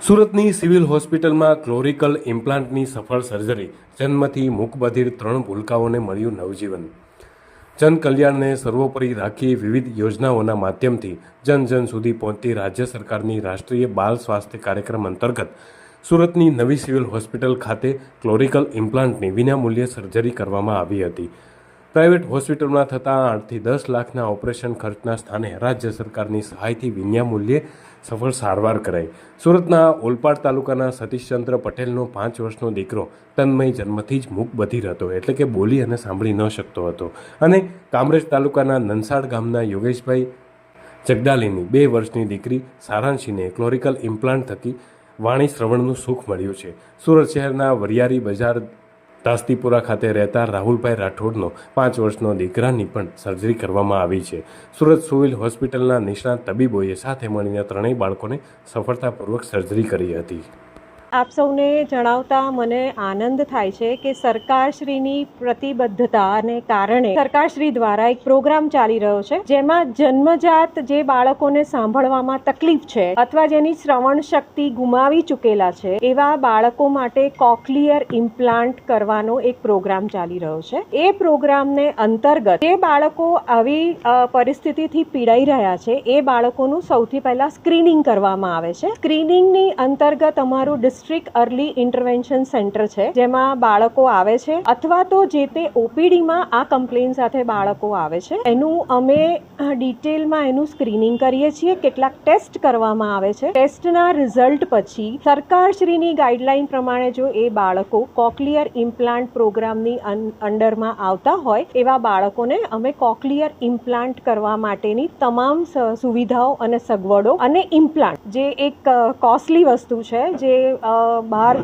સુરતની સિવિલ હોસ્પિટલમાં ક્લોરિકલ ઇમ્પ્લાન્ટની સફળ સર્જરી, જન્મથી મૂકબધિર 3 ભૂલકાઓને મળ્યું નવજીવન। જનકલ્યાણને સર્વોપરી રાખી વિવિધ યોજનાઓના માધ્યમથી જન સુધી પહોંચતી રાજ્ય સરકારની રાષ્ટ્રીય બાળ સ્વાસ્થ્ય કાર્યક્રમ અંતર્ગત સુરતની નવી સિવિલ હોસ્પિટલ ખાતે ક્લોરિકલ ઇમ્પ્લાન્ટની વિનામૂલ્યે સર્જરી કરવામાં આવી હતી। પ્રાઇવેટ હોસ્પિટલમાં થતા 8 થી 10 લાખના ઓપરેશન ખર્ચના સ્થાને રાજ્ય સરકારની સહાયથી વિનામૂલ્યે સફળ સારવાર કરાઈ। સુરતના ઓલપાડ તાલુકાના સતીશચંદ્ર પટેલનો 5 વર્ષનો દીકરો તન્મય જન્મથી જ મૂકબધિર હતો, એટલે કે બોલી અને સાંભળી ન શકતો હતો, અને કામરેજ તાલુકાના નનસાડ ગામના યોગેશભાઈ જગદાલીની 2 વર્ષની દીકરી સારાંશીને ક્લોરિકલ ઇમ્પ્લાન્ટ થકી વાણી શ્રવણનું સુખ મળ્યું છે। સુરત શહેરના વરિયારી બજાર દાસ્તીપુરા ખાતે રહેતા રાહુલભાઈ રાઠોડનો 5 વર્ષનો દીકરાની પણ સર્જરી કરવામાં આવી છે। સુરત સિવિલ હોસ્પિટલના નિષ્ણાત તબીબોએ સાથે મળીને 3 બાળકોને સફળતાપૂર્વક સર્જરી કરી હતી। આપ સૌને જણાવતા મને આનંદ થાય છે કે સરકારશ્રીની પ્રતિબદ્ધતાને કારણે સરકારશ્રી દ્વારા એક પ્રોગ્રામ ચાલી રહ્યો છે, જેમાં જન્મજાત જે બાળકોને સાંભળવામાં તકલીફ છે અથવા જેની શ્રવણ શક્તિ ગુમાવી ચૂકેલા છે એવા બાળકો માટે કોક્લિયર ઇમ્પ્લાન્ટ કરવાનો એક પ્રોગ્રામ ચાલી રહ્યો છે। એ પ્રોગ્રામને અંતર્ગત જે બાળકો આવી પરિસ્થિતિથી પીડાઈ રહ્યા છે એ બાળકોનું સૌથી પહેલા સ્ક્રીનિંગ કરવામાં આવે છે। સ્ક્રીનિંગની અંતર્ગત અમારું ડિસ્ટ્રિક્ટ અર્લી ઇન્ટરવેન્શન સેન્ટર છે, જેમાં બાળકો આવે છે અથવા તો જે તે ઓપીડીમાં આ કમ્પ્લેન સાથે બાળકો આવે છે, એનું અમે ડિટેલમાં એનું સ્ક્રીનિંગ કરીએ છીએ। કેટલાક ટેસ્ટ કરવામાં આવે છે। ટેસ્ટના રિઝલ્ટ પછી સરકારશ્રીની ગાઈડલાઈન પ્રમાણે જો એ બાળકો કોક્લિયર ઇમ્પ્લાન્ટ પ્રોગ્રામની અંડરમાં આવતા હોય એવા બાળકોને અમે કોક્લિયર ઇમ્પ્લાન્ટ કરવા માટેની તમામ સુવિધાઓ અને સગવડો અને ઇમ્પ્લાન્ટ જે એક કોસ્ટલી વસ્તુ છે, જે બહાર